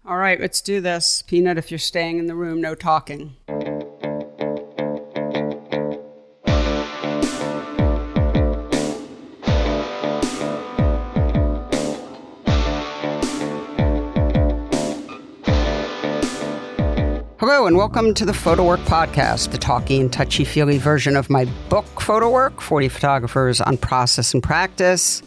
All right, let's do this. Peanut, if you're staying in the room, no talking. Hello, and welcome to the PhotoWork podcast, the talky and touchy-feely version of my book, PhotoWork, 40 Photographers on Process and Practice.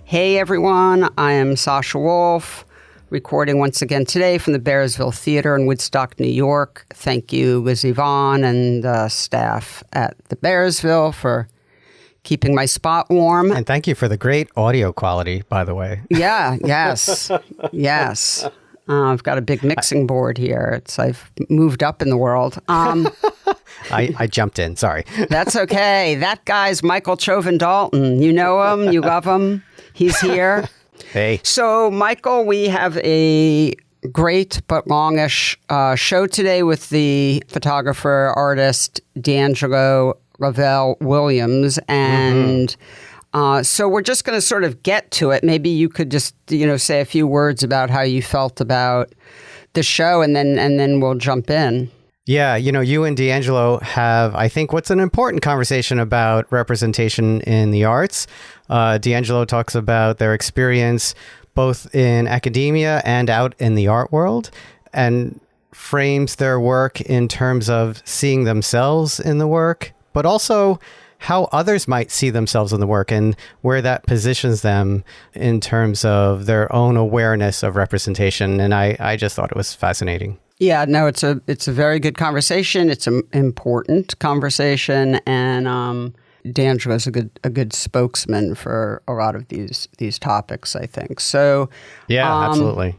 Hey, everyone, I am Sasha Wolf, recording once again today from the Bearsville Theater in Woodstock, New York. Thank you, Lizzie Vaughn and the staff at the Bearsville for keeping my spot warm. And thank you for the great audio quality, by the way. Yes. I've got a big mixing board here. I've moved up in the world. I jumped in, sorry. That's okay. That guy's Michael Chauvin Dalton. You know him, you love him. He's here. Hey. So, Michael, we have a great but longish show today with the photographer, artist, D'Angelo Lovell Williams. And so we're just going to sort of get to it. Maybe you could just, say a few words about how you felt about the show, and then we'll jump in. Yeah, you and D'Angelo have, I think, what's an important conversation about representation in the arts. D'Angelo talks about their experience both in academia and out in the art world, and frames their work in terms of seeing themselves in the work, but also how others might see themselves in the work and where that positions them in terms of their own awareness of representation. And I just thought it was fascinating. Yeah, no, it's a very good conversation. It's an important conversation, and D'Angelo is a good spokesman for a lot of these topics, I think. So yeah, absolutely.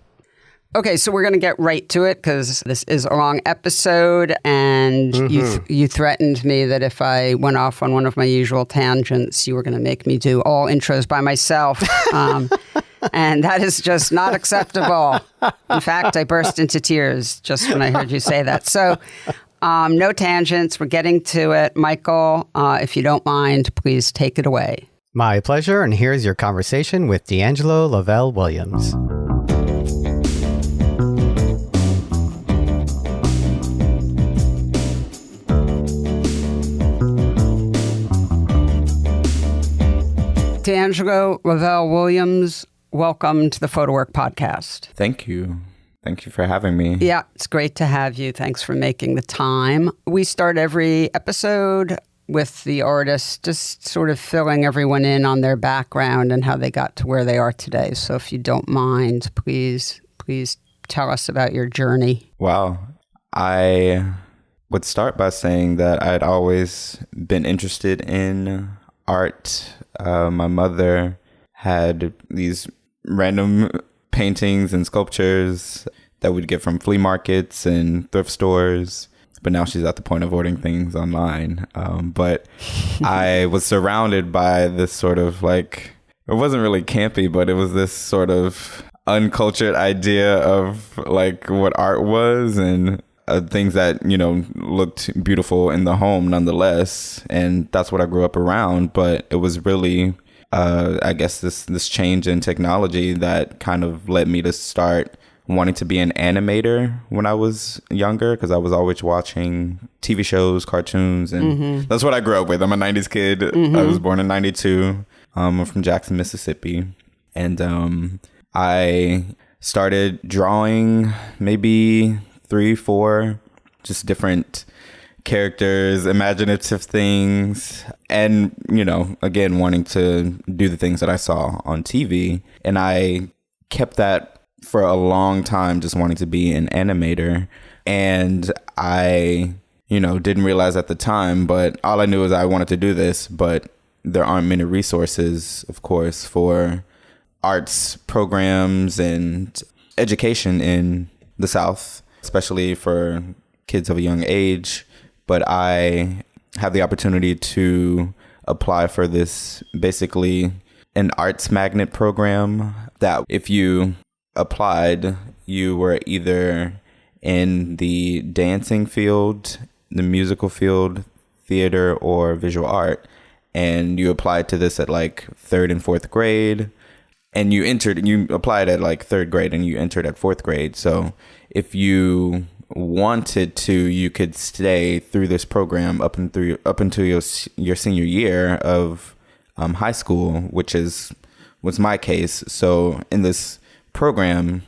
Okay, so we're going to get right to it because this is a long episode, and you threatened me that if I went off on one of my usual tangents, you were going to make me do all intros by myself. And that is just not acceptable. In fact, I burst into tears just when I heard you say that. So no tangents. We're getting to it. Michael, if you don't mind, please take it away. My pleasure. And here's your conversation with D'Angelo Lovell Williams. D'Angelo Lovell Williams, welcome to the PhotoWork podcast. Thank you. Thank you for having me. Yeah, it's great to have you. Thanks for making the time. We start every episode with the artist just sort of filling everyone in on their background and how they got to where they are today. So if you don't mind, please tell us about your journey. Wow. I would start by saying that I'd always been interested in art. My mother had these random paintings and sculptures that we'd get from flea markets and thrift stores. But now she's at the point of ordering things online. But I was surrounded by this sort of it wasn't really campy, but it was this sort of uncultured idea of what art was and things that, looked beautiful in the home nonetheless. And that's what I grew up around. But it was really, I guess, this change in technology that kind of led me to start wanting to be an animator when I was younger, because I was always watching TV shows, cartoons, and that's what I grew up with. I'm a 90s kid. I was born in 92. I'm from Jackson, Mississippi. And I started drawing maybe 3, 4, just different characters, imaginative things, and, again, wanting to do the things that I saw on TV. And I kept that for a long time, just wanting to be an animator. And I, didn't realize at the time, but all I knew is I wanted to do this, but there aren't many resources, of course, for arts programs and education in the South, especially for kids of a young age. But I have the opportunity to apply for this, basically an arts magnet program that if you applied, you were either in the dancing field, the musical field, theater, or visual art. And you applied to this at 3rd and 4th grade. and you applied at like third grade and you entered at fourth grade. So if you wanted to, you could stay through this program up until your senior year of high school, which was my case. So in this program,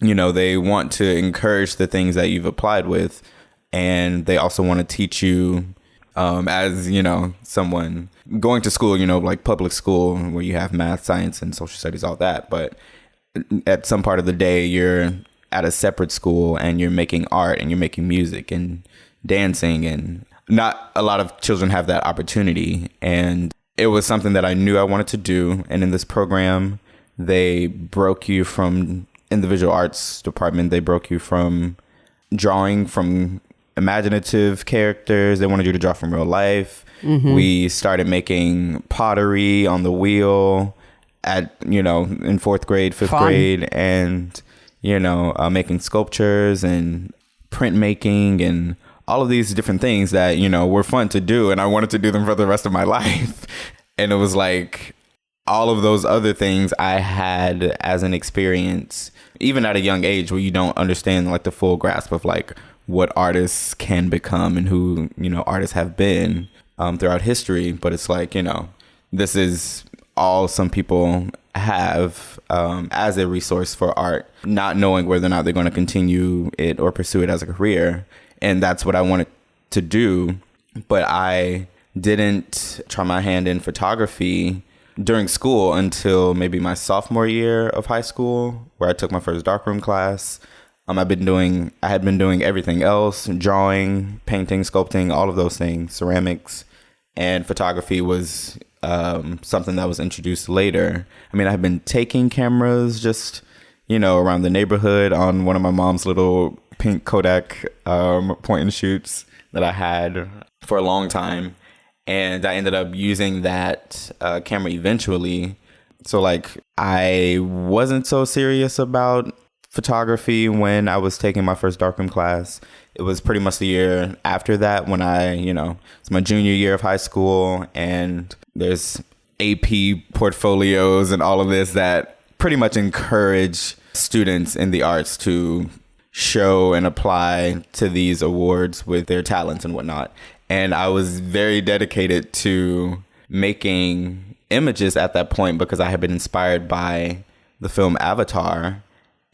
they want to encourage the things that you've applied with, and they also want to teach you as someone going to school, like public school where you have math, science, and social studies, all that. But at some part of the day, you're at a separate school and you're making art and you're making music and dancing, and not a lot of children have that opportunity. And it was something that I knew I wanted to do. And in this program, they broke you from, in the visual arts department, they broke you from drawing from imaginative characters. They wanted you to draw from real life. Mm-hmm. We started making pottery on the wheel at, in fourth grade, fifth grade, and, making sculptures and printmaking and all of these different things that, were fun to do. And I wanted to do them for the rest of my life. And it was like all of those other things I had as an experience, even at a young age, where you don't understand like the full grasp of like what artists can become and who, artists have been throughout history. But it's like, this is all some people have as a resource for art, not knowing whether or not they're going to continue it or pursue it as a career. And that's what I wanted to do. But I didn't try my hand in photography during school until maybe my sophomore year of high school, where I took my first darkroom class. I had been doing everything else: drawing, painting, sculpting, all of those things, ceramics, and photography was something that was introduced later. I mean, I had been taking cameras just, around the neighborhood on one of my mom's little pink Kodak point and shoots that I had for a long time. And I ended up using that camera eventually. So like, I wasn't so serious about photography when I was taking my first darkroom class. It was pretty much the year after that when it's my junior year of high school, and there's AP portfolios and all of this that pretty much encourage students in the arts to show and apply to these awards with their talents and whatnot. And I was very dedicated to making images at that point because I had been inspired by the film Avatar.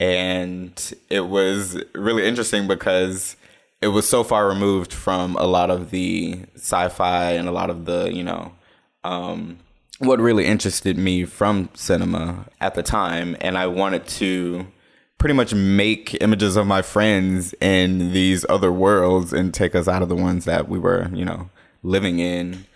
And it was really interesting because it was so far removed from a lot of the sci-fi and a lot of the, what really interested me from cinema at the time. And I wanted to pretty much make images of my friends in these other worlds and take us out of the ones that we were, living in,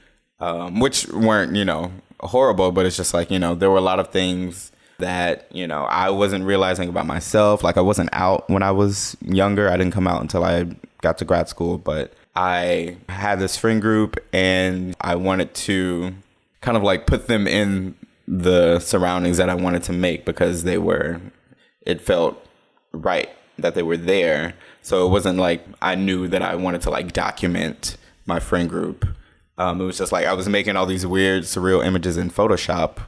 which weren't, horrible, but it's just like, there were a lot of things that, I wasn't realizing about myself. Like, I wasn't out when I was younger. I didn't come out until I got to grad school, but I had this friend group and I wanted to kind of like put them in the surroundings that I wanted to make because it felt right that they were there. So it wasn't like I knew that I wanted to like document my friend group. It was just like I was making all these weird, surreal images in Photoshop.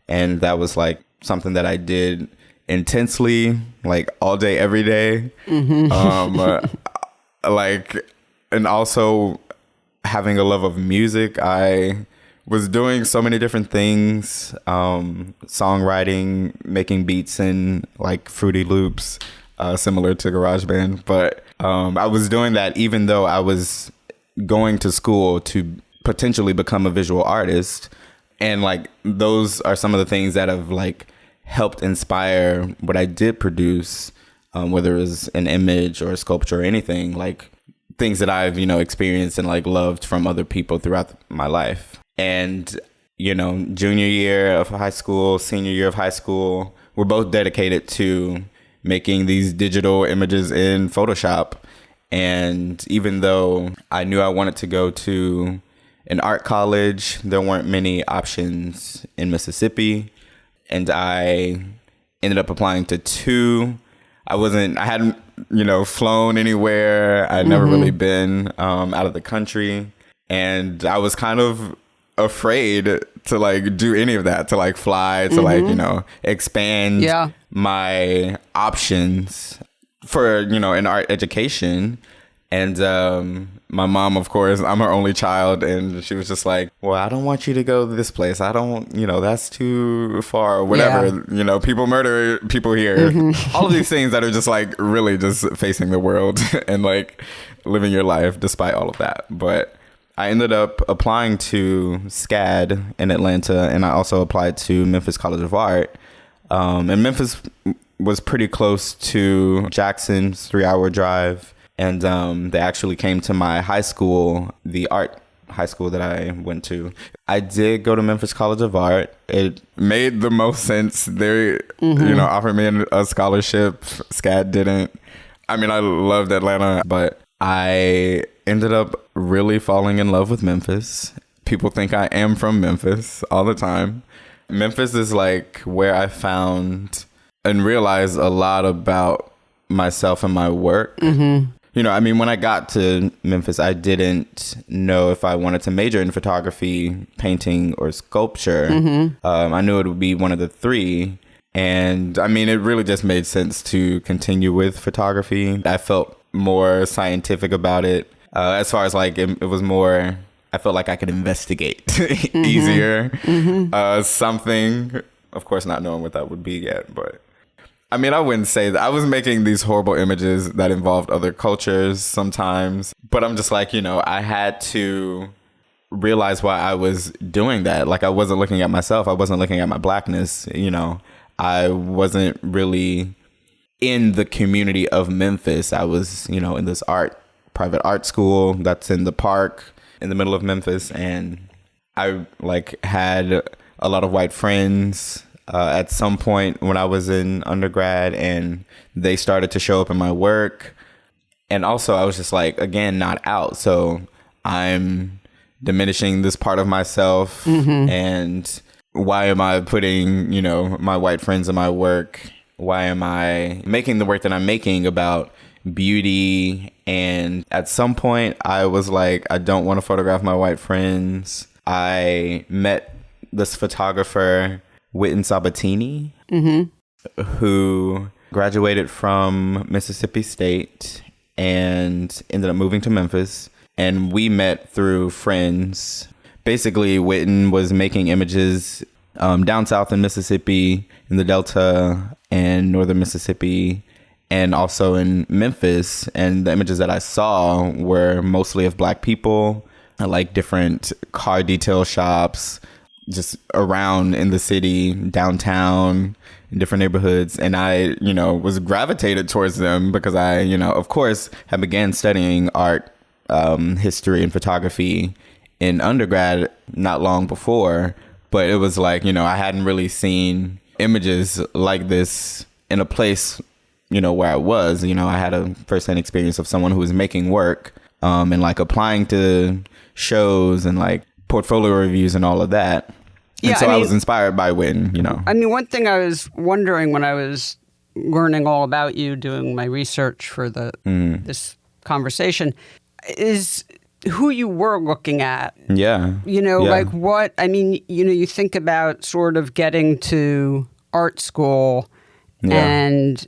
And that was like something that I did intensely, like all day, every day. Mm-hmm. And also having a love of music. I was doing so many different things, songwriting, making beats in like Fruity Loops, similar to GarageBand. But I was doing that even though I was going to school to potentially become a visual artist. And like, those are some of the things that have like helped inspire what I did produce, whether it was an image or a sculpture or anything, like things that I've, experienced and like loved from other people throughout my life. And, junior year of high school, senior year of high school, we're both dedicated to making these digital images in Photoshop. And even though I knew I wanted to go to an art college, there weren't many options in Mississippi. And I ended up applying to two. I hadn't, flown anywhere. I'd never really been out of the country. And I was kind of afraid to like do any of that, to like fly, to like, you know, expand my options for, you know, an art education. And my mom, of course, I'm her only child, and she was just like, well, I don't want you to go to this place. I don't, you know, that's too far or whatever. You know, people murder people here. All of these things that are just like really just facing the world and like living your life despite all of that. But I ended up applying to SCAD in Atlanta, and I also applied to Memphis College of Art. And Memphis was pretty close to Jackson's 3-hour drive. And they actually came to my high school, the art high school that I went to. I did go to Memphis College of Art. It made the most sense. They, you know, offered me a scholarship. SCAD didn't. I mean, I loved Atlanta, but I ended up really falling in love with Memphis. People think I am from Memphis all the time. Memphis is like where I found and realized a lot about myself and my work. You know, I mean, when I got to Memphis, I didn't know if I wanted to major in photography, painting, or sculpture. I knew it would be one of the three. And I mean, it really just made sense to continue with photography. I felt more scientific about it. As far as like, it was more, I felt like I could investigate easier. Something, of course, not knowing what that would be yet, but I mean, I wouldn't say that. I was making these horrible images that involved other cultures sometimes, but I'm just like, you know, I had to realize why I was doing that. Like, I wasn't looking at myself. I wasn't looking at my blackness. You know, I wasn't really in the community of Memphis. I was, you know, in this private art school that's in the park in the middle of Memphis. And I like had a lot of white friends at some point when I was in undergrad, and they started to show up in my work. And also I was just like, again, not out. So I'm diminishing this part of myself. And why am I putting, you know, my white friends in my work? Why am I making the work that I'm making about beauty? And at some point I was like, I don't want to photograph my white friends. I met this photographer, Witten Sabatini, who graduated from Mississippi State and ended up moving to Memphis. And we met through friends. Basically, Witten was making images down south in Mississippi, in the Delta and northern Mississippi, and also in Memphis. And the images that I saw were mostly of Black people, like different car detail shops, just around in the city, downtown, in different neighborhoods. And I, you know, was gravitated towards them because I, you know, of course, had began studying art, history and photography in undergrad not long before. But it was like, you know, I hadn't really seen images like this in a place, you know, where I was. You know, I had a firsthand experience of someone who was making work and like applying to shows and like portfolio reviews and all of that. And so I was inspired by Witten, you know. I mean, one thing I was wondering when I was learning all about you, doing my research for this conversation, is who you were looking at. Yeah. You know, like what, I mean, you know, you think about sort of getting to art school and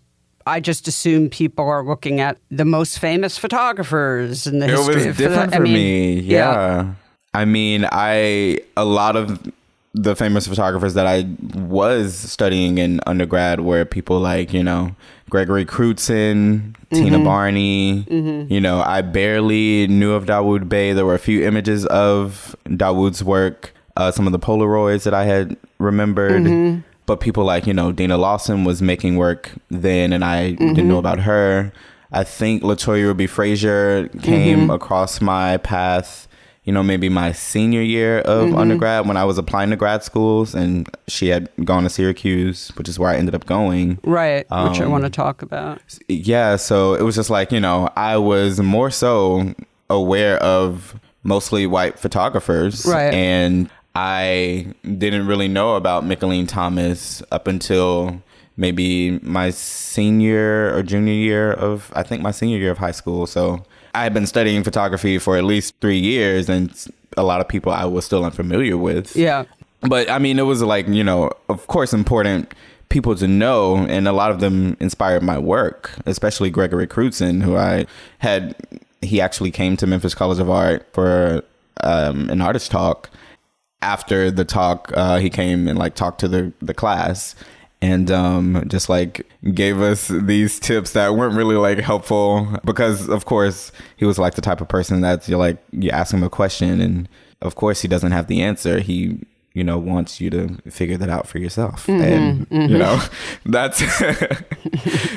I just assume people are looking at the most famous photographers in the history. It was different for me. Yeah. I mean, a lot of the famous photographers that I was studying in undergrad were people like, you know, Gregory Crutzen, Tina Barney. You know, I barely knew of Dawood Bey. There were a few images of Dawood's work, some of the Polaroids that I had remembered. But people like, you know, Dina Lawson was making work then, and I didn't know about her. I think LaToya Ruby Frazier came across my path, you know, maybe my senior year of undergrad when I was applying to grad schools, and she had gone to Syracuse, which is where I ended up going. Right, which I want to talk about. Yeah, so it was just like, you know, I was more so aware of mostly white photographers. Right. And I didn't really know about Mickalene Thomas up until maybe my senior or junior year of, I think my senior year of high school. So I had been studying photography for at least 3 years, and a lot of people I was still unfamiliar with. Yeah. But I mean, it was like, of course, important people to know. And a lot of them inspired my work, especially Gregory Crutzen, he actually came to Memphis College of Art for an artist talk. After the talk, he came and like talked to the class and just like gave us these tips that weren't really like helpful because, of course, he was like the type of person that you ask him a question and of course he doesn't have the answer. He wants you to figure that out for yourself. And, that's, but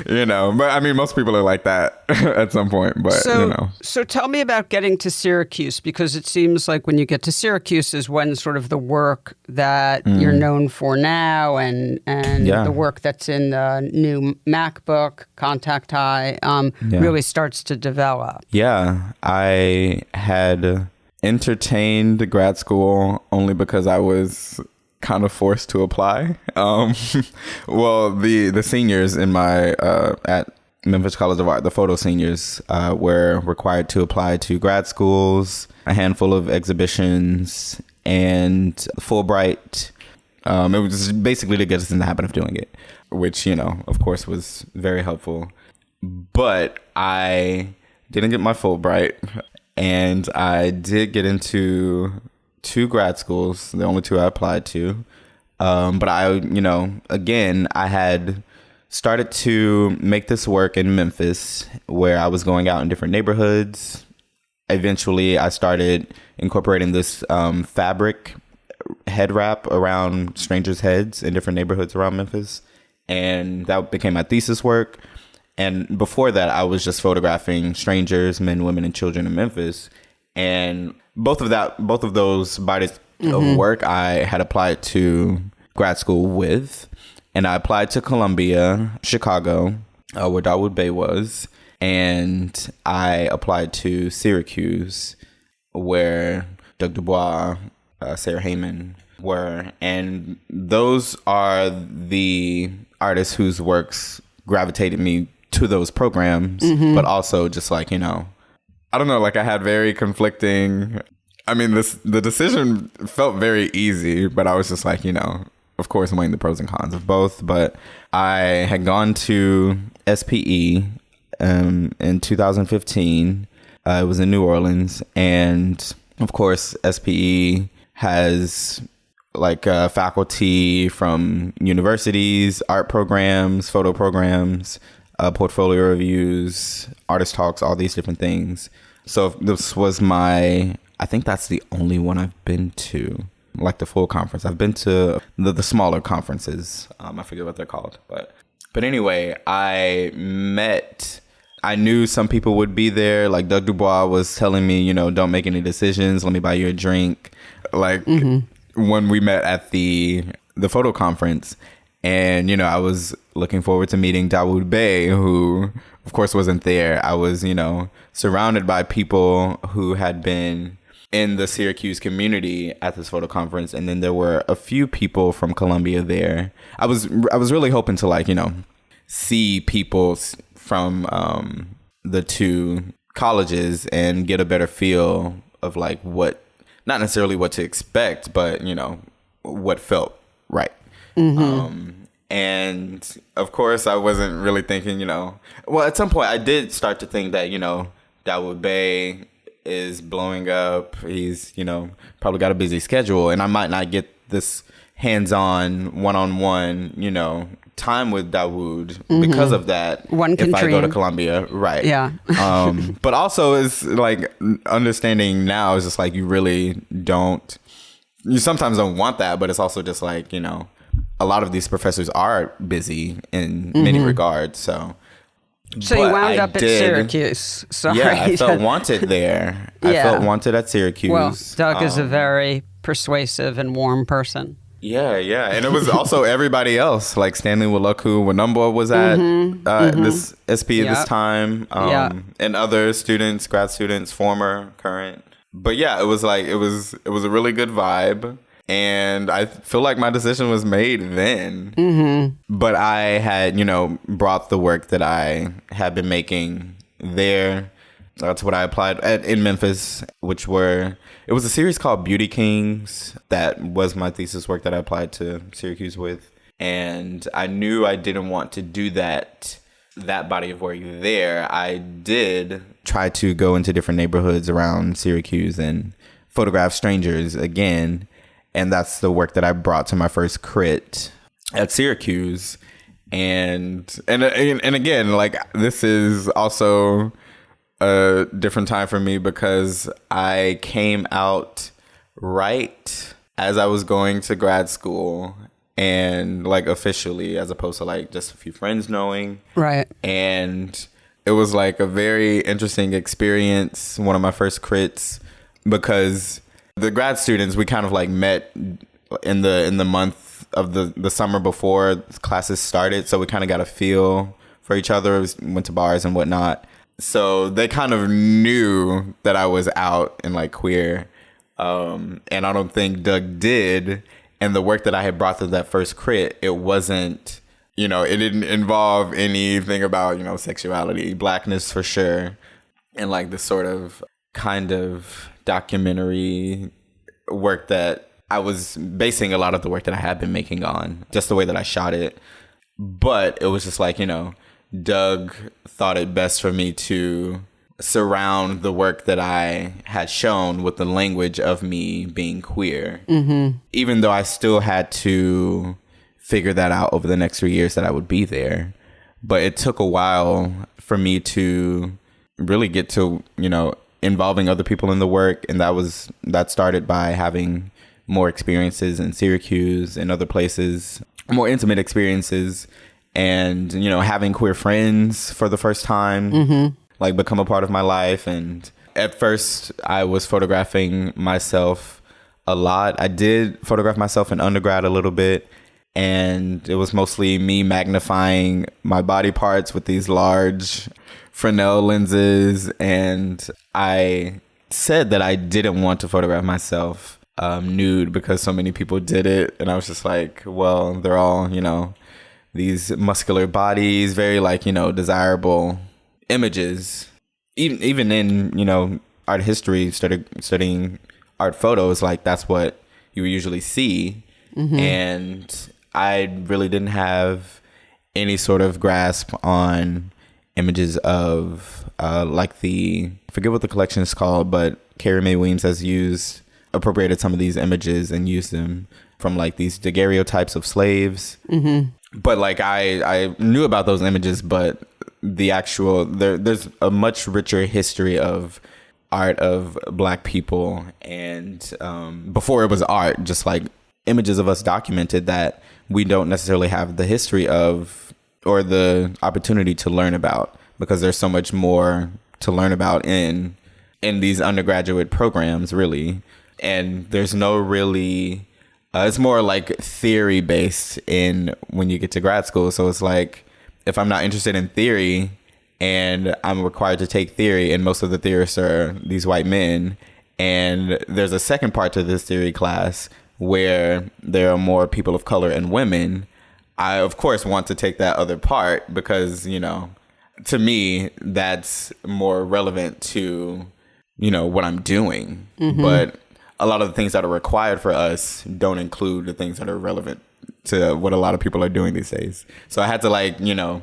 I mean, most people are like that at some point, but, So tell me about getting to Syracuse, because it seems like when you get to Syracuse is when sort of the work that you're known for now and the work that's in the new Mack book, Contact High, really starts to develop. Yeah, I had entertained grad school only because I was kind of forced to apply. Well, the seniors in my at Memphis College of Art, the photo seniors, were required to apply to grad schools, a handful of exhibitions, and Fulbright. It was basically to get us in the habit of doing it, which, of course, was very helpful. But I didn't get my Fulbright. And I did get into 2 grad schools, the only 2 I applied to. But again, I had started to make this work in Memphis where I was going out in different neighborhoods. Eventually, I started incorporating this fabric head wrap around strangers' heads in different neighborhoods around Memphis. And that became my thesis work. And before that, I was just photographing strangers, men, women, and children in Memphis. And both of those bodies of work I had applied to grad school with. And I applied to Columbia, Chicago, where Dawoud Bey was. And I applied to Syracuse, where Doug Dubois, Sarah Heyman were. And those are the artists whose works gravitated me to those programs, but also just like, I don't know, like I had very conflicting, the decision felt very easy, but I was just like, of course, weighing the pros and cons of both. But I had gone to SPE in 2015. It was in New Orleans. And of course, SPE has like faculty from universities, art programs, photo programs, portfolio reviews, artist talks, all these different things. So this was I think that's the only one I've been to, like the full conference. I've been to the smaller conferences. I forget what they're called. But anyway, I knew some people would be there. Like Doug Dubois was telling me, don't make any decisions. Let me buy you a drink. Like when we met at the photo conference. And, I was looking forward to meeting Dawoud Bey, who, of course, wasn't there. I was, surrounded by people who had been in the Syracuse community at this photo conference. And then there were a few people from Columbia there. I was really hoping to, see people from the 2 colleges and get a better feel of, like, what, not necessarily what to expect, but, what felt right. And of course I wasn't really thinking, well, at some point I did start to think that, Dawoud Bey is blowing up. He's, probably got a busy schedule and I might not get this hands-on one-on-one, time with Dawoud because of that. One can if dream. I go to Columbia. Right. Yeah. But also is like understanding now is just like, you sometimes don't want that, but it's also just like, a lot of these professors are busy in many regards. So you wound up at Syracuse. Sorry. Yeah, I felt wanted there. I felt wanted at Syracuse. Well, Doug is a very persuasive and warm person. Yeah. And it was also everybody else. Like Stanley Waloku Wanumba was at this SP at this time. And other students, grad students, former, current. But yeah, it was like, it was a really good vibe. And I feel like my decision was made then. But I had, brought the work that I had been making there That's what I applied at in Memphis, it was a series called Beauty Kings. That was my thesis work that I applied to Syracuse with. And I knew I didn't want to do that body of work there. I did try to go into different neighborhoods around Syracuse and photograph strangers again. And that's the work that I brought to my first crit at Syracuse. And again, like, this is also a different time for me because I came out right as I was going to grad school, and like officially, as opposed to like just a few friends knowing. Right. And it was like a very interesting experience, one of my first crits, because the grad students, we kind of like met in the month of the summer before classes started. So we kind of got a feel for each other, went to bars and whatnot. So they kind of knew that I was out and like queer. And I don't think Doug did. And the work that I had brought to that first crit, it wasn't, it didn't involve anything about, sexuality, blackness for sure. And like this sort of kind of documentary work that I was basing a lot of the work that I had been making on, just the way that I shot it. But it was just like, Doug thought it best for me to surround the work that I had shown with the language of me being queer. Mm-hmm. Even though I still had to figure that out over the next 3 years that I would be there. But it took a while for me to really get to, involving other people in the work. And that started by having more experiences in Syracuse and other places, more intimate experiences, and, having queer friends for the first time. Mm-hmm. Like become a part of my life. And at first I was photographing myself a lot. I did photograph myself in undergrad a little bit, and it was mostly me magnifying my body parts with these large Fresnel lenses. And I said that I didn't want to photograph myself nude because so many people did it. And I was just like, well, they're all, these muscular bodies, very like, desirable images. Even in art history, studying art photos, like that's what you would usually see. Mm-hmm. And I really didn't have any sort of grasp on images of I forget what the collection is called, but Carrie Mae Weems has appropriated some of these images and used them from like these daguerreotypes of slaves. Mm-hmm. But like I knew about those images, but the actual there's a much richer history of art of Black people, and before it was art, just like images of us documented that we don't necessarily have the history of or the opportunity to learn about, because there's so much more to learn about in these undergraduate programs, really. And there's no really it's more like theory based in when you get to grad school. So it's like, if I'm not interested in theory and I'm required to take theory, and most of the theorists are these white men, and there's a second part to this theory class where there are more people of color and women, I of course want to take that other part because, to me, that's more relevant to, what I'm doing. Mm-hmm. But a lot of the things that are required for us don't include the things that are relevant to what a lot of people are doing these days. So I had to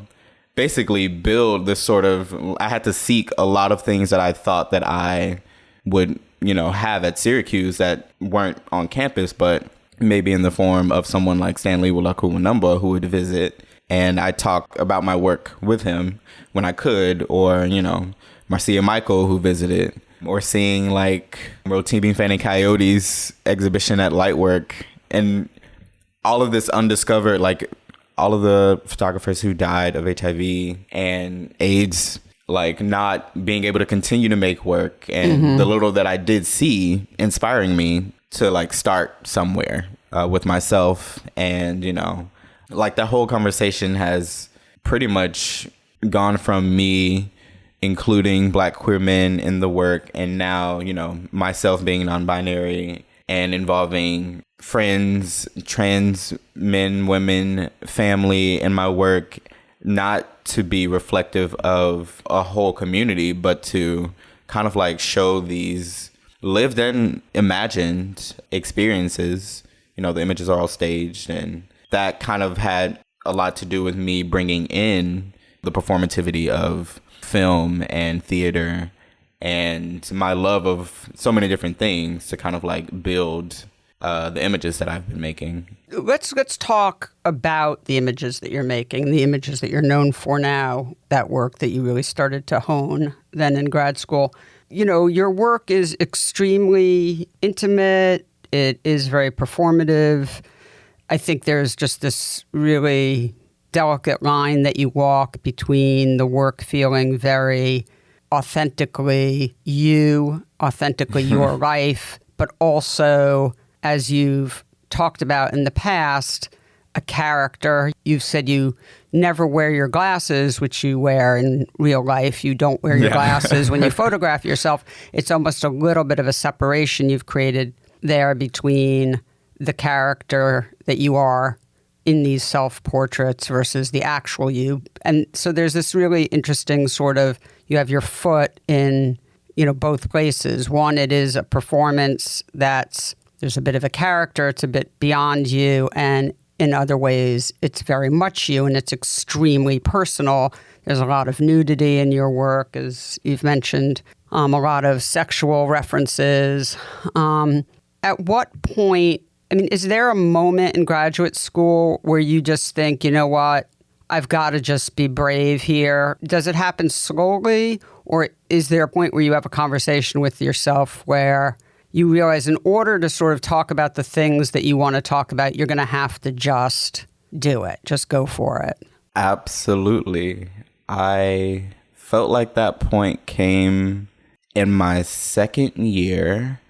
basically build this sort of, I had to seek a lot of things that I thought that I would, have at Syracuse that weren't on campus, but maybe in the form of someone like Stanley Wulaku-Wanumba, who would visit, and I talk about my work with him when I could, or, Marcia Michael, who visited, or seeing like Rotimi Fanning Coyote's exhibition at Lightwork, and all of this undiscovered, like all of the photographers who died of HIV and AIDS, like not being able to continue to make work, and mm-hmm. the little that I did see inspiring me to like start somewhere with myself. And, like that whole conversation has pretty much gone from me including Black queer men in the work, and now, myself being non-binary and involving friends, trans men, women, family in my work, not to be reflective of a whole community, but to kind of like show these lived and imagined experiences. You know, the images are all staged, and that kind of had a lot to do with me bringing in the performativity of film and theater and my love of so many different things to kind of like build the images that I've been making. Let's talk about the images that you're making, the images that you're known for now, that work that you really started to hone then in grad school. You know, your work is extremely intimate. It is very performative. I think there's just this really delicate line that you walk between the work feeling very authentically you, authentically your life, but also, as you've talked about in the past, a character. You've said you never wear your glasses, which you wear in real life. You don't wear your glasses when you photograph yourself. It's almost a little bit of a separation you've created there between the character that you are in these self-portraits versus the actual you. And so there's this really interesting sort of, you have your foot in, you know, both places. One, it is a performance there's a bit of a character, it's a bit beyond you, and in other ways, it's very much you, and it's extremely personal. There's a lot of nudity in your work, as you've mentioned, a lot of sexual references. At what point, I mean, is there a moment in graduate school where you just think, you know what, I've got to just be brave here? Does it happen slowly, or is there a point where you have a conversation with yourself where you realize in order to sort of talk about the things that you want to talk about, you're going to have to just do it, just go for it? Absolutely. I felt like that point came in my second year.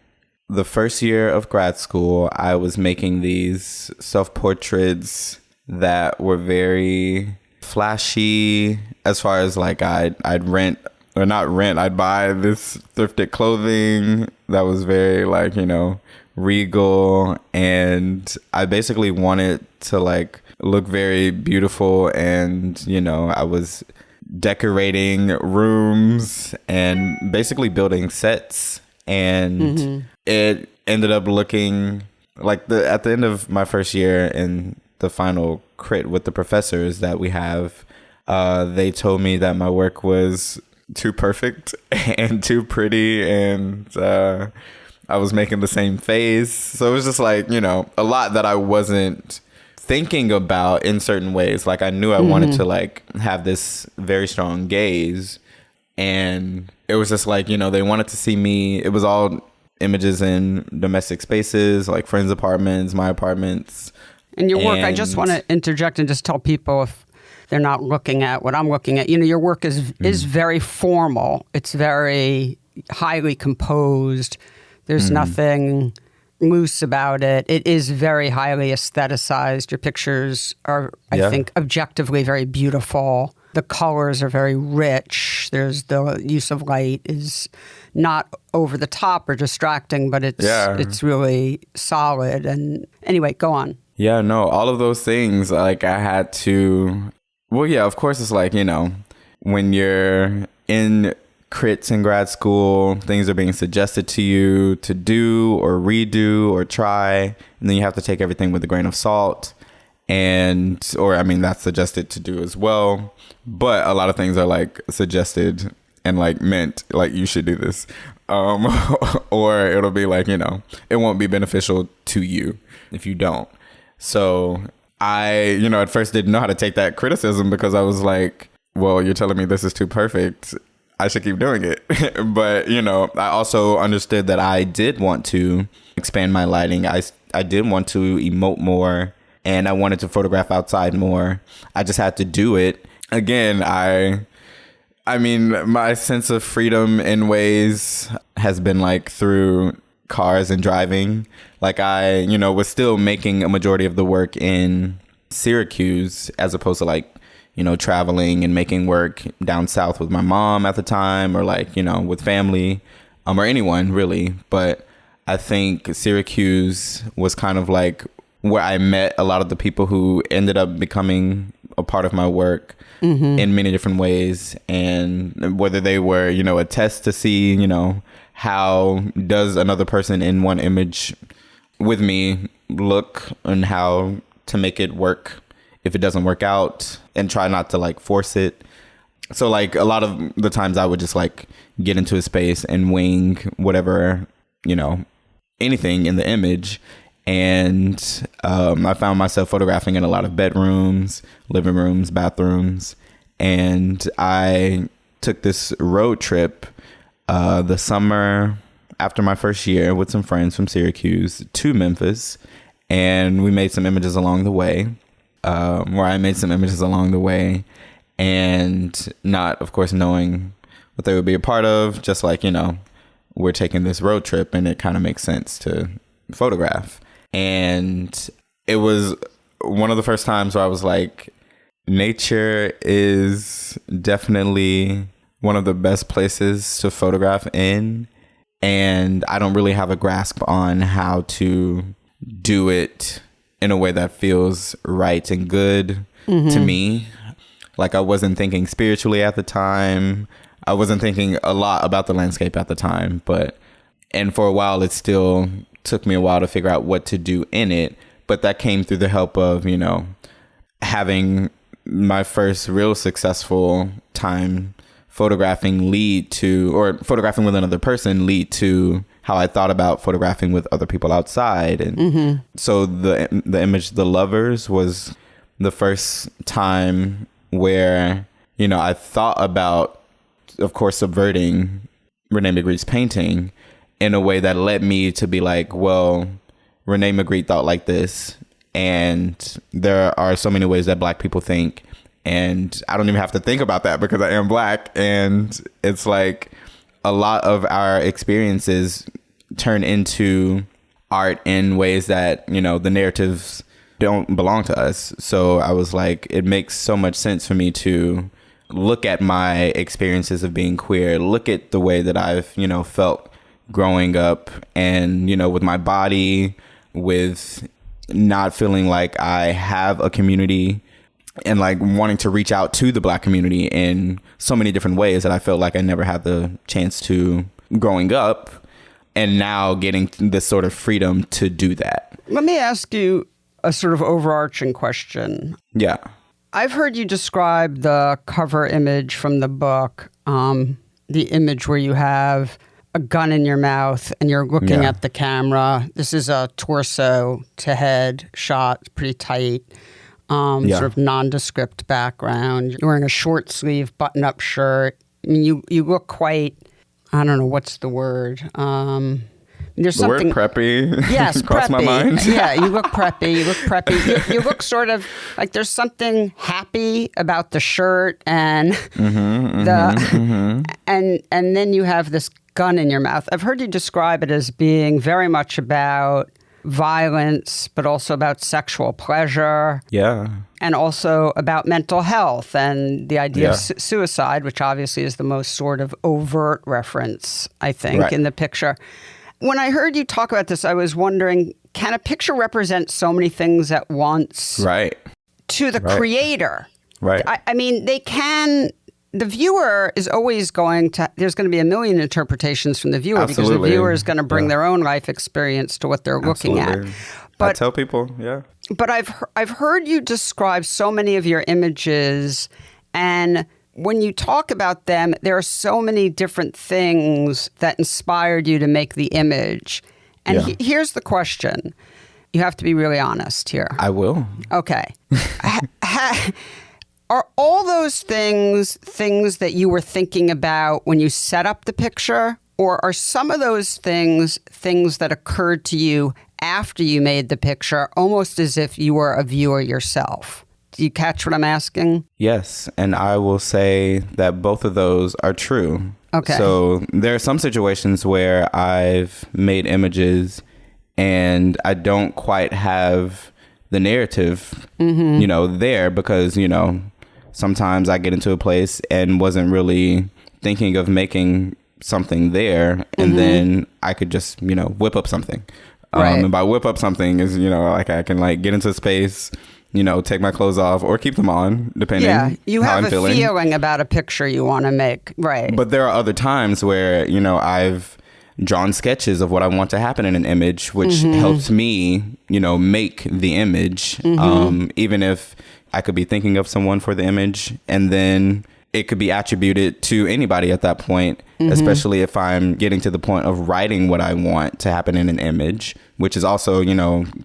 The first year of grad school, I was making these self-portraits that were very flashy as far as like I'd buy this thrifted clothing that was very like, you know, regal. And I basically wanted to like look very beautiful. And, you know, I was decorating rooms and basically building sets. And it ended up looking like at the end of my first year in the final crit with the professors that we have, they told me that my work was too perfect and too pretty, and I was making the same face. So it was just like, you know, a lot that I wasn't thinking about in certain ways. Like I knew I wanted to like have this very strong gaze, and it was just like, you know, they wanted to see me. It was all images in domestic spaces, like friends' apartments, my apartments. And your work, I just want to interject and just tell people, if they're not looking at what I'm looking at, you know, your work is very formal. It's very highly composed. There's nothing loose about it. It is very highly aestheticized. Your pictures are, I think, objectively very beautiful. The colors are very rich. There's the use of light is not over the top or distracting, but it's really solid. And anyway, go on. Yeah, no, all of those things, like I had to, well, yeah, of course, it's like, you know, when you're in crits in grad school, things are being suggested to you to do or redo or try, and then you have to take everything with a grain of salt. Or I mean, that's suggested to do as well. But a lot of things are like suggested and like meant like you should do this. Or it'll be like, you know, it won't be beneficial to you if you don't. So I, you know, at first didn't know how to take that criticism because I was like, well, you're telling me this is too perfect. I should keep doing it. But, you know, I also understood that I did want to expand my lighting. I did want to emote more. And I wanted to photograph outside more. I just had to do it. Again, I mean, my sense of freedom in ways has been like through cars and driving. Like I, you know, was still making a majority of the work in Syracuse as opposed to like, you know, traveling and making work down south with my mom at the time, or like, you know, with family, or anyone really. But I think Syracuse was kind of like where I met a lot of the people who ended up becoming a part of my work in many different ways. And whether they were, a test to see, how does another person in one image with me look and how to make it work if it doesn't work out, and try not to like force it. So like a lot of the times I would just like get into a space and wing whatever, anything in the image. And I found myself photographing in a lot of bedrooms, living rooms, bathrooms. And I took this road trip the summer after my first year with some friends from Syracuse to Memphis. And we made some images along the way, and not, of course, knowing what they would be a part of, just like, we're taking this road trip and it kind of makes sense to photograph. And it was one of the first times where I was like, nature is definitely one of the best places to photograph in. And I don't really have a grasp on how to do it in a way that feels right and good to me. Like I wasn't thinking spiritually at the time. I wasn't thinking a lot about the landscape at the time, and for a while it still took me a while to figure out what to do in it. But that came through the help of, having my first real successful time photographing photographing with another person lead to how I thought about photographing with other people outside. And so the image, The Lovers, was the first time where, I thought about, of course, subverting René Magritte's painting in a way that led me to be like, well, René Magritte thought like this, and there are so many ways that Black people think, and I don't even have to think about that because I am Black. And it's like a lot of our experiences turn into art in ways that, the narratives don't belong to us. So I was like, it makes so much sense for me to look at my experiences of being queer, look at the way that I've, felt growing up, and, with my body, with not feeling like I have a community, and like wanting to reach out to the Black community in so many different ways that I felt like I never had the chance to growing up, and now getting this sort of freedom to do that. Let me ask you a sort of overarching question. Yeah. I've heard you describe the cover image from the book, the image where you have a gun in your mouth and you're looking at the camera. This is a torso to head shot, pretty tight, sort of nondescript background. You're wearing a short sleeve button-up shirt. I mean, you look quite, I don't know, what's the word? There's the something, word preppy. Yes, crossed preppy. my mind. Yeah, you look preppy. You look sort of like there's something happy about the shirt and and then you have this gun in your mouth. I've heard you describe it as being very much about violence, but also about sexual pleasure. Yeah. And also about mental health and the idea of suicide, which obviously is the most sort of overt reference, I think, in the picture. When I heard you talk about this, I was wondering, can a picture represent so many things at once? Right. To the creator. Right. I mean, they can. The viewer is always there's going to be a million interpretations from the viewer because the viewer is going to bring their own life experience to what they're looking at. But I tell people, But I've heard you describe so many of your images, and when you talk about them, there are so many different things that inspired you to make the image. And here's the question. You have to be really honest here. I will. Okay. Are all those things that you were thinking about when you set up the picture? Or are some of those things that occurred to you after you made the picture, almost as if you were a viewer yourself? Do you catch what I'm asking? Yes. And I will say that both of those are true. Okay. So there are some situations where I've made images and I don't quite have the narrative, there because, sometimes I get into a place and wasn't really thinking of making something there. And then I could just, whip up something. And by whip up something is, like I can like get into space take my clothes off or keep them on, depending you how have I'm feeling. a feeling about a picture you want to make, right? But there are other times where, I've drawn sketches of what I want to happen in an image, which helps me, make the image, even if I could be thinking of someone for the image, and then it could be attributed to anybody at that point, especially if I'm getting to the point of writing what I want to happen in an image, which is also,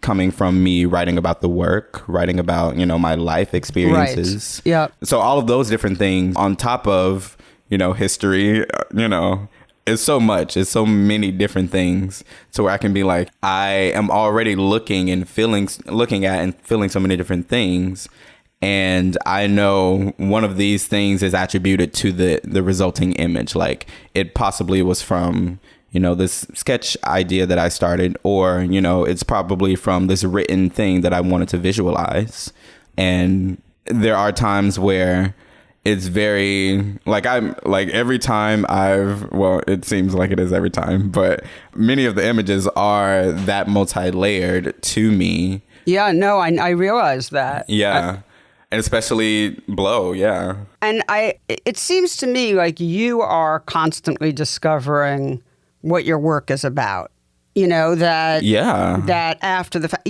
coming from me writing about the work, writing about, my life experiences. Right. Yeah. So all of those different things on top of, history, it's so much. It's so many different things to where I can be like, I am already looking at and feeling so many different things. And I know one of these things is attributed to the resulting image. Like it possibly was from, this sketch idea that I started, or, it's probably from this written thing that I wanted to visualize. And there are times where it's very every time it seems like it is every time, but many of the images are that multi-layered to me. Yeah, no, I realize that. Yeah. And especially Blow, yeah. And it seems to me like you are constantly discovering what your work is about. That after the fact,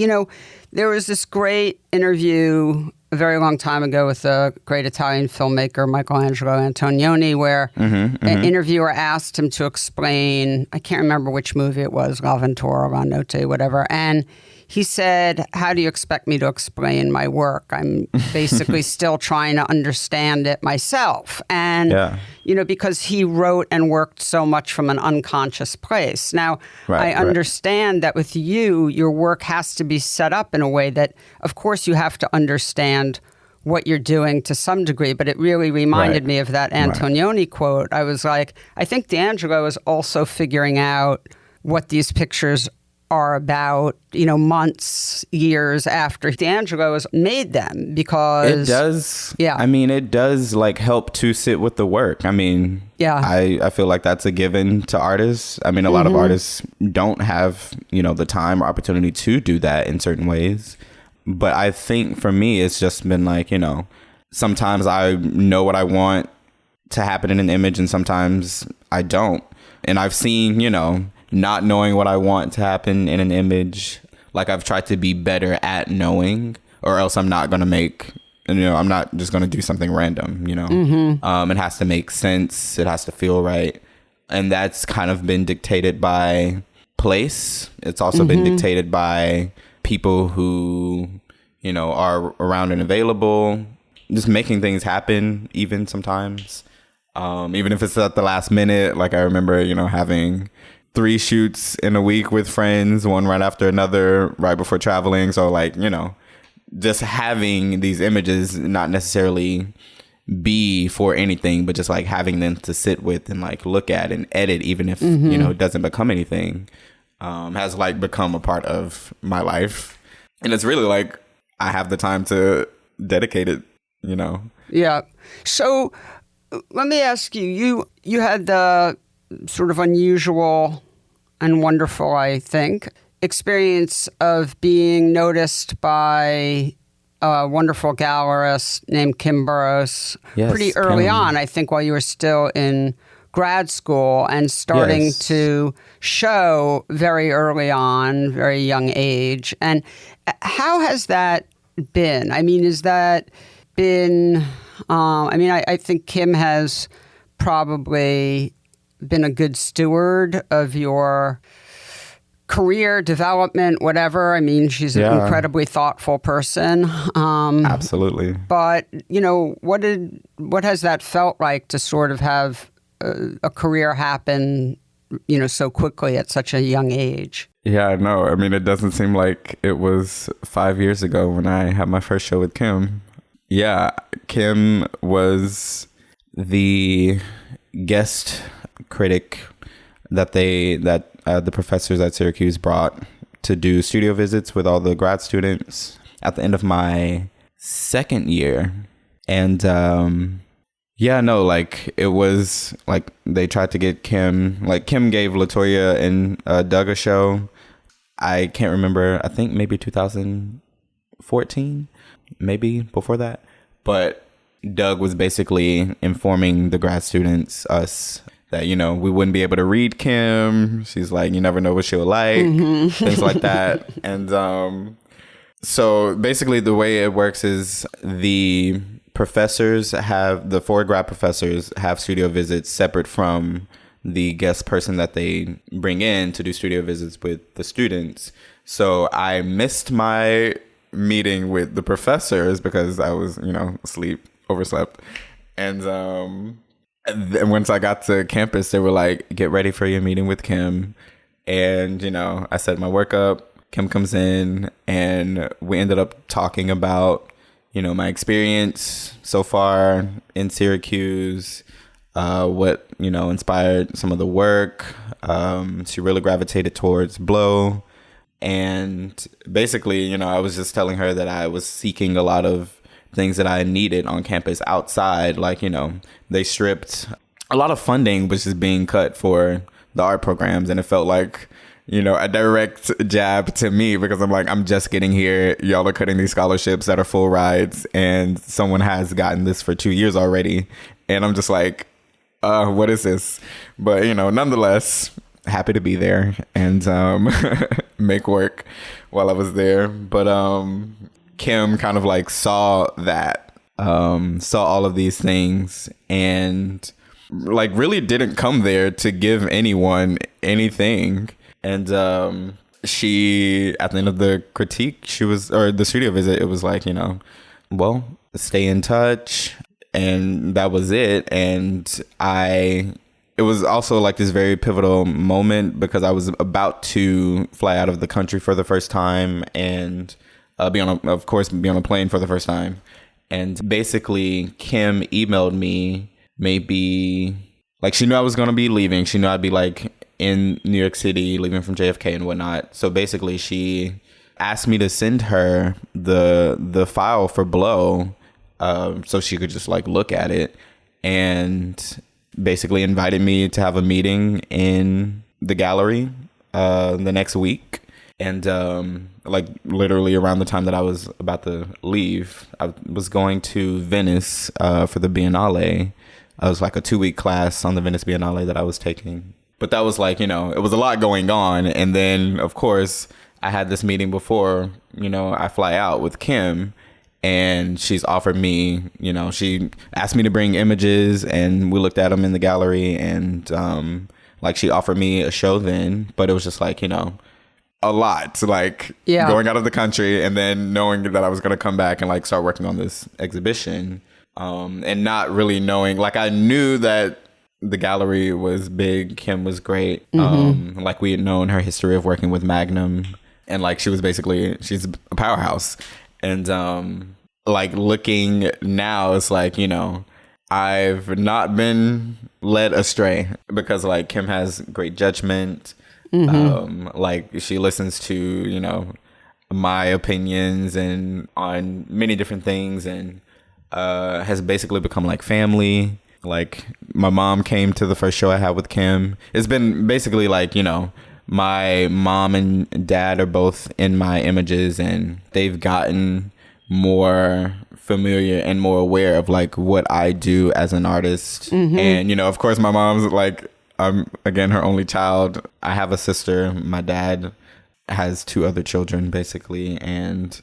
there was this great interview a very long time ago with a great Italian filmmaker, Michelangelo Antonioni, where an interviewer asked him to explain, I can't remember which movie it was, L'Avventura, La Notte, whatever, and he said, how do you expect me to explain my work? I'm basically still trying to understand it myself. And, because he wrote and worked so much from an unconscious place. Now, I understand that with you, your work has to be set up in a way that, of course, you have to understand what you're doing to some degree, but it really reminded me of that Antonioni quote. I was like, I think D'Angelo is also figuring out what these pictures are about, months, years after D'Angelo has made them, because it does. Yeah. I mean, it does help to sit with the work. I mean, I feel like that's a given to artists. I mean, a lot of artists don't have, the time or opportunity to do that in certain ways. But I think for me, it's just been sometimes I know what I want to happen in an image and sometimes I don't. And I've seen, not knowing what I want to happen in an image, I've tried to be better at knowing, or else I'm not going to make, I'm not just going to do something random, It has to make sense. It has to feel right. And that's kind of been dictated by place. It's also been dictated by people who, are around and available, just making things happen even sometimes. Even if it's at the last minute, I remember, having 3 shoots in a week with friends, one right after another, right before traveling. So just having these images, not necessarily be for anything, but just having them to sit with and look at and edit, even if, it doesn't become anything, has become a part of my life. And it's really I have the time to dedicate it, Yeah. So let me ask you, you had the sort of unusual and wonderful, I think, experience of being noticed by a wonderful gallerist named Kim Burrows pretty early on, I think, while you were still in grad school, and starting to show very early on, very young age. And how has that been? I mean, has that been, I think Kim has probably been a good steward of your career development, whatever. I mean, she's an incredibly thoughtful person. Absolutely. But, what has that felt like to sort of have a career happen, so quickly at such a young age? Yeah, I know. I mean, it doesn't seem like it was 5 years ago when I had my first show with Kim. Yeah, Kim was the guest critic that the professors at Syracuse brought to do studio visits with all the grad students at the end of my second year. And it was they tried to get Kim, Kim gave LaToya and Doug a show. I can't remember, I think maybe 2014. maybe before that. But Doug was basically informing the grad students, us, that, you know, we wouldn't be able to read Kim. She's like, you never know what she'll like, things like that. And so basically the way it works is the four grad professors have studio visits separate from the guest person that they bring in to do studio visits with the students. So I missed my meeting with the professors because I was, you know, overslept. And then once I got to campus, they were like, get ready for your meeting with Kim. And, you know, I set my work up. Kim comes in and we ended up talking about, you know, my experience so far in Syracuse, what, you know, inspired some of the work. She really gravitated towards Blow. And basically, you know, I was just telling her that I was seeking a lot of things that I needed on campus outside. Like, you know, they stripped a lot of funding, which is being cut for the art programs. And it felt like, you know, a direct jab to me because I'm like, I'm just getting here. Y'all are cutting these scholarships that are full rides. And someone has gotten this for 2 years already. And I'm just like, what is this? But, you know, nonetheless, happy to be there and make work while I was there. But Kim kind of like saw all of these things and like really didn't come there to give anyone anything. And she, at the end of the critique, the studio visit, it was like, you know, well, stay in touch. And that was it. And it was also like this very pivotal moment because I was about to fly out of the country for the first time and be on a plane for the first time. And basically Kim emailed me maybe like she knew I was going to be leaving. She knew I'd be like in New York City, leaving from JFK and whatnot. So basically she asked me to send her the file for Blow so she could just like look at it, and basically invited me to have a meeting in the gallery the next week. And like literally around the time that I was about to leave, I was going to Venice for the Biennale. I was like a 2-week class on the Venice Biennale that I was taking. But that was like, you know, it was a lot going on. And then, of course, I had this meeting before, you know, I fly out with Kim. And she's offered me, you know, she asked me to bring images and we looked at them in the gallery. And like she offered me a show then. But it was just like, you know, a lot, like going out of the country and then knowing that I was going to come back and like start working on this exhibition. And not really knowing, like I knew that the gallery was big. Kim was great. Like we had known her history of working with Magnum, and like she's a powerhouse. And like looking now, it's like, you know, I've not been led astray because like Kim has great judgment. Like she listens to, you know, my opinions and on many different things, and has basically become like family. Like my mom came to the first show I had with Kim. It's been basically like, you know, my mom and dad are both in my images, and they've gotten more familiar and more aware of like what I do as an artist. And, you know, of course my mom's like, I'm again her only child. I have a sister. My dad has 2 other children basically. And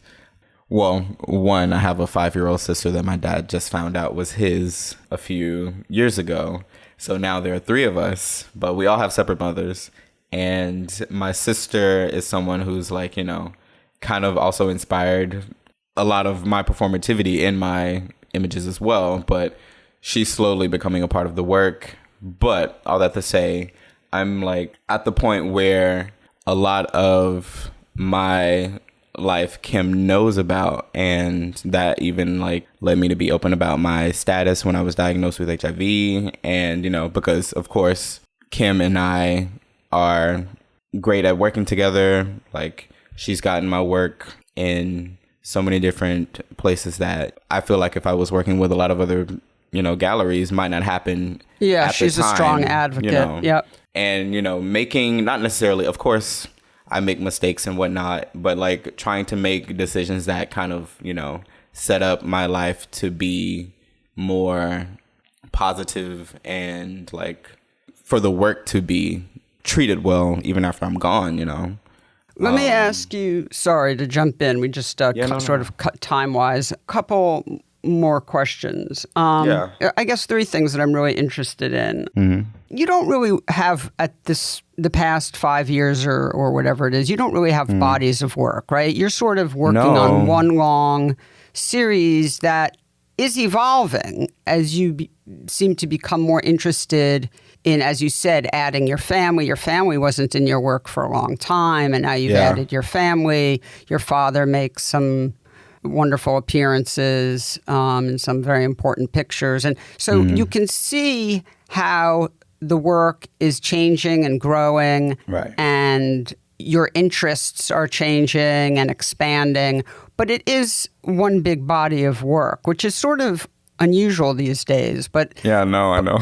well, one, I have a 5-year-old sister that my dad just found out was his a few years ago. So now there are 3 of us, but we all have separate mothers. And my sister is someone who's like, you know, kind of also inspired a lot of my performativity in my images as well. But she's slowly becoming a part of the work. But all that to say, I'm like at the point where a lot of my life Kim knows about, and that even like led me to be open about my status when I was diagnosed with HIV. And, you know, because of course Kim and I are great at working together. Like she's gotten my work in so many different places that I feel like if I was working with a lot of other, you know, galleries might not happen. Yeah, she's a strong advocate. You know? Yep. And, you know, making, not necessarily, of course, I make mistakes and whatnot, but like trying to make decisions that kind of, you know, set up my life to be more positive and like for the work to be treated well even after I'm gone, you know. Let me ask you, sorry to jump in, we just sort of cut time-wise, a couple more questions. I guess 3 things that I'm really interested in. Mm-hmm. You don't really have the past 5 years or whatever it is, you don't really have bodies of work, right? You're sort of working on one long series that is evolving as you seem to become more interested in, as you said, adding your family. Your family wasn't in your work for a long time, and now you've added your family. Your father makes some wonderful appearances in some very important pictures. And so you can see how the work is changing and growing, right, and your interests are changing and expanding. But it is one big body of work, which is sort of unusual these days. But I know.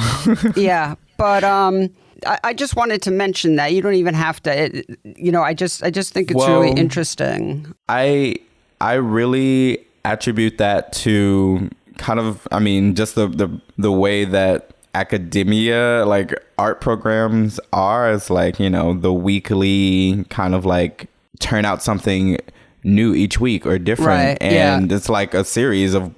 Yeah, but I just wanted to mention that. You don't even have to, I just think it's really interesting. I really attribute that to kind of, just the way that academia, like art programs are, as like, the weekly kind of like turn out something new each week or different. Right, and it's like a series of,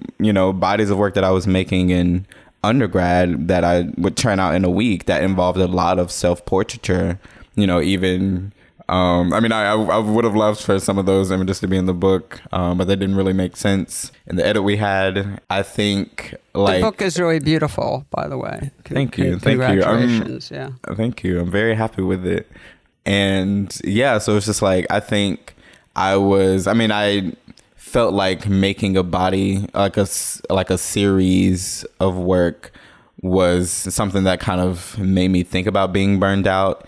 bodies of work that I was making in undergrad that I would turn out in a week that involved a lot of self-portraiture, even... I would have loved for some of those images to be in the book, but they didn't really make sense in the edit we had. I think like the book is really beautiful, by the way. Thank you. Congratulations. Thank you. I'm very happy with it. And so it's just like, I think I felt like making a body, like a series of work was something that kind of made me think about being burned out.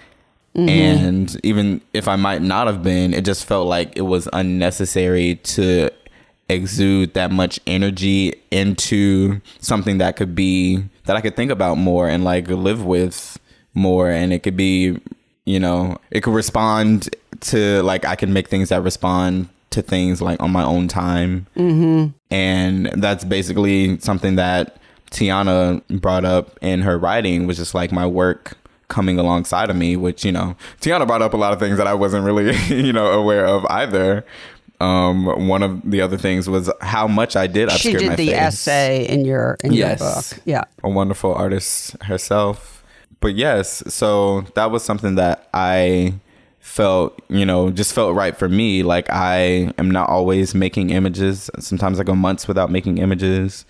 Mm-hmm. And even if I might not have been, it just felt like it was unnecessary to exude that much energy into something that I could think about more and like live with more. And it could be, it could respond to, like, I can make things that respond to things like on my own time. Mm-hmm. And that's basically something that Tiana brought up in her writing, was just like my work coming alongside of me, which, Tiana brought up a lot of things that I wasn't really, aware of either. One of the other things was how much I did obscure my face. She did the essay in your book. Yeah. A wonderful artist herself. But yes, so that was something that I felt, just felt right for me. Like, I am not always making images. Sometimes I go months without making images.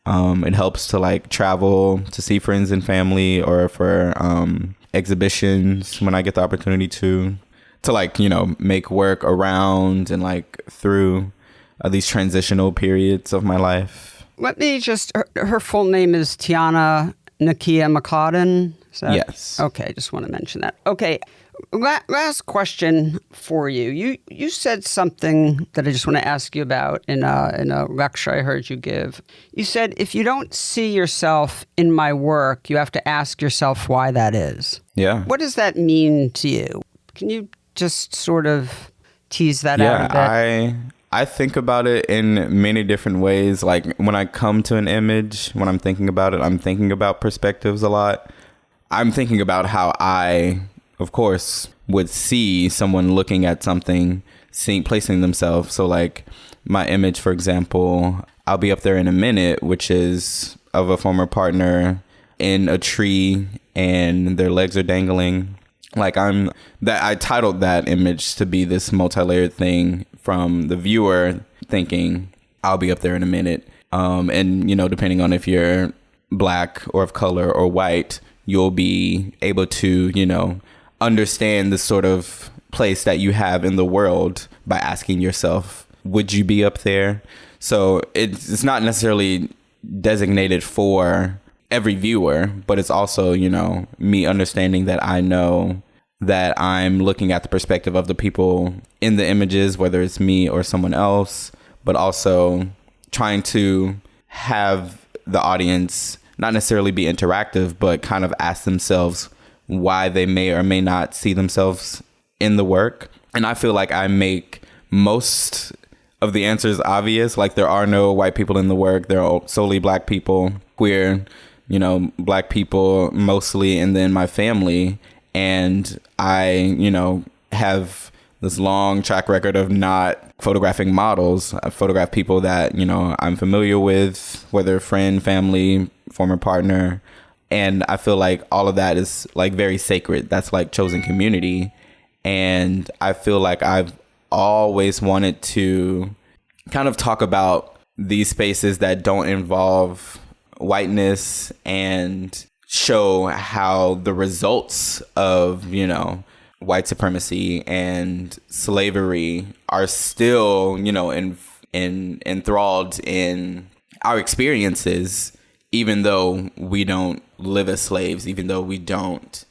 It helps to like travel to see friends and family, or for exhibitions when I get the opportunity to like, make work around and like through these transitional periods of my life. Let me just, her full name is Tiana Nakia McCaudin. Yes. Okay, just want to mention that. Okay. Last question for you. You said something that I just want to ask you about in a lecture I heard you give. You said, if you don't see yourself in my work, you have to ask yourself why that is. Yeah. What does that mean to you? Can you just sort of tease that out a bit? I think about it in many different ways. Like, when I come to an image, when I'm thinking about it, I'm thinking about perspectives a lot. I'm thinking about how I, of course, would see someone looking at something, placing themselves. So like my image, for example, I'll be up there in a minute, which is of a former partner in a tree and their legs are dangling. Like, I titled that image to be this multi-layered thing from the viewer thinking, I'll be up there in a minute. And, depending on if you're black or of color or white, you'll be able to, understand the sort of place that you have in the world by asking yourself, would you be up there? So it's not necessarily designated for every viewer, but it's also, me understanding that I know that I'm looking at the perspective of the people in the images, whether it's me or someone else, but also trying to have the audience not necessarily be interactive, but kind of ask themselves why they may or may not see themselves in the work. And I feel like I make most of the answer is obvious. Like, there are no white people in the work. There are solely black people, queer, black people mostly, and then my family. And I, have this long track record of not photographing models. I photograph people that, I'm familiar with, whether friend, family, former partner. And I feel like all of that is like very sacred. That's like chosen community. And I feel like I've always wanted to kind of talk about these spaces that don't involve whiteness and show how the results of, white supremacy and slavery are still, enthralled in our experiences, even though we don't live as slaves, even though we don't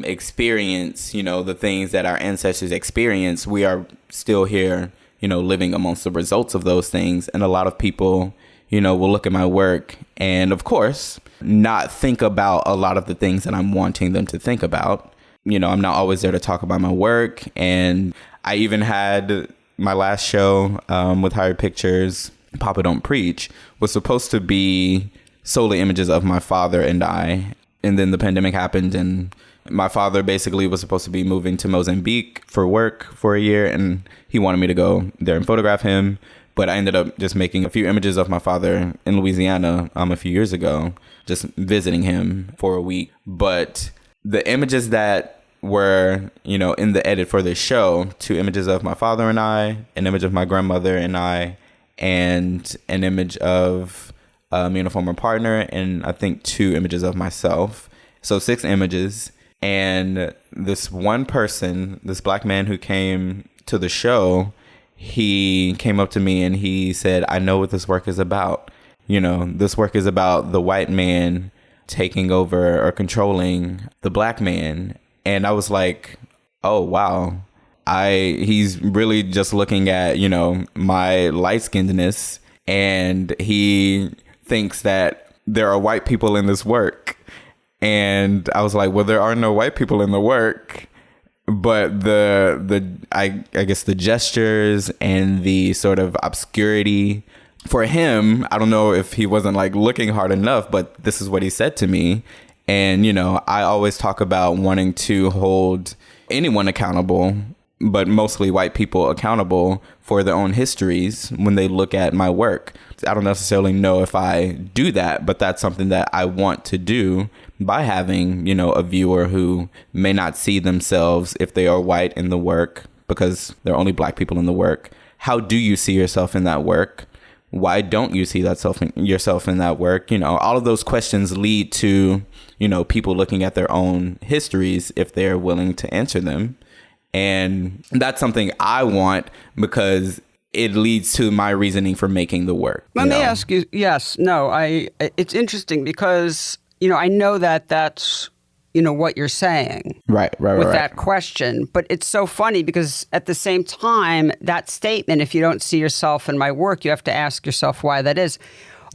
experience, the things that our ancestors experienced. We are still here, living amongst the results of those things. And a lot of people, will look at my work and, of course, not think about a lot of the things that I'm wanting them to think about. I'm not always there to talk about my work. And I even had my last show with Hired Pictures, Papa Don't Preach, was supposed to be solely images of my father and I. And then the pandemic happened, and my father basically was supposed to be moving to Mozambique for work for a year, and he wanted me to go there and photograph him. But I ended up just making a few images of my father in Louisiana a few years ago, just visiting him for a week. But the images that were, in the edit for this show, 2 images of my father and I, an image of my grandmother and I, and an image of me and a former partner, and I think 2 images of myself. So 6 images. And this one person, this black man who came to the show, he came up to me and he said, I know what this work is about. This work is about the white man taking over or controlling the black man. And I was like, oh, wow. He's really just looking at, my light-skinnedness, and he thinks that there are white people in this work. And I was like, well, there are no white people in the work, but I guess the gestures and the sort of obscurity for him, I don't know if he wasn't like looking hard enough, but this is what he said to me. And, I always talk about wanting to hold anyone accountable, but mostly white people accountable for their own histories when they look at my work. I don't necessarily know if I do that, but that's something that I want to do by having, a viewer who may not see themselves if they are white in the work because there are only black people in the work. How do you see yourself in that work? Why don't you see yourself in that work? All of those questions lead to, people looking at their own histories if they're willing to answer them. And that's something I want because it leads to my reasoning for making the work. Let me ask you, it's interesting because, I know that that's, what you're saying. Right. With that question. But it's so funny because at the same time, that statement, if you don't see yourself in my work, you have to ask yourself why that is,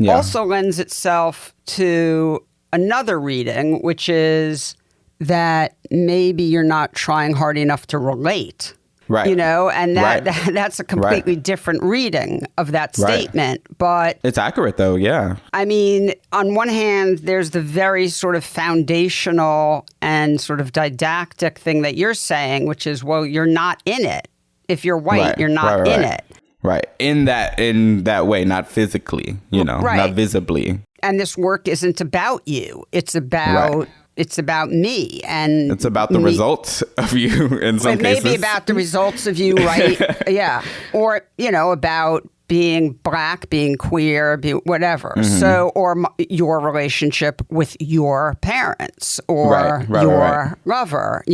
also lends itself to another reading, which is that maybe you're not trying hard enough to relate. Right. And that's a completely different reading of that statement. Right. But it's accurate, though. Yeah. I mean, on one hand, there's the very sort of foundational and sort of didactic thing that you're saying, which is, well, you're not in it. If you're white, you're not in it. Right. In that way, not physically, not visibly. And this work isn't about you. It's about... It's about me, and it's about the results of you in some cases. Maybe about the results of you, right? Yeah, or about being black, being queer, whatever. Mm-hmm. So, or your relationship with your parents or your lover,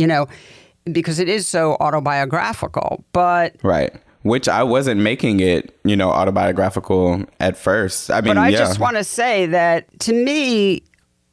because it is so autobiographical. But which I wasn't making it, autobiographical at first. I mean, but I just want to say that to me,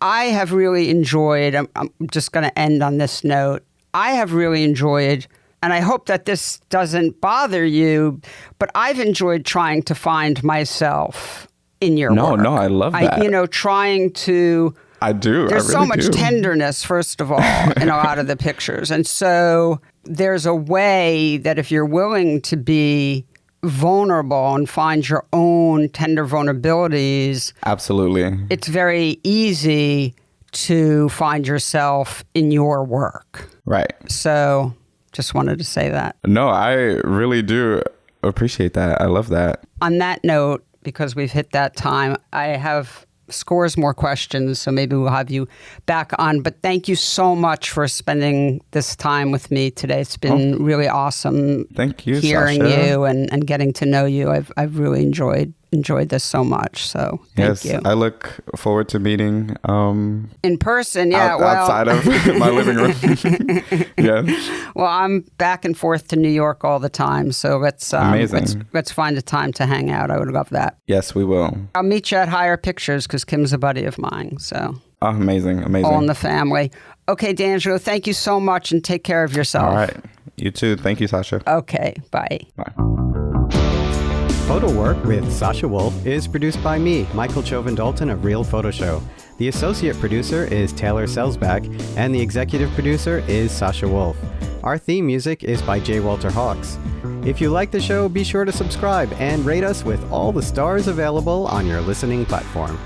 I have really enjoyed, I'm just going to end on this note. I have really enjoyed, and I hope that this doesn't bother you, but I've enjoyed trying to find myself in your work. No, I love that. Trying to... I do. There's so much tenderness, first of all, in a lot of the pictures. And so there's a way that if you're willing to be vulnerable and find your own tender vulnerabilities, Absolutely. it's very easy to find yourself in your work. Right. So just wanted to say that. No, I really do appreciate that. I love that. On that note, because we've hit that time, I have scores more questions, so maybe we'll have you back on. But thank you so much for spending this time with me today. It's been really awesome. Thank you, hearing Sasha. you and getting to know you. I've really enjoyed this so much. So thank you. I look forward to meeting In person, yeah. outside of my living room. Yeah. Well, I'm back and forth to New York all the time, so Amazing. let's find a time to hang out. I would love that. Yes, we will. I'll meet you at Higher Pictures because Kim's a buddy of mine. So Oh, amazing. all in the family. Okay, D'Angelo, thank you so much and take care of yourself. All right. You too. Thank you, Sasha. Okay, bye. Bye. PhotoWork with Sasha Wolf is produced by me, Michael Chauvin-Dalton of Real Photo Show. The associate producer is Taylor Selsback, and the executive producer is Sasha Wolf. Our theme music is by J. Walter Hawks. If you like the show, be sure to subscribe and rate us with all the stars available on your listening platform.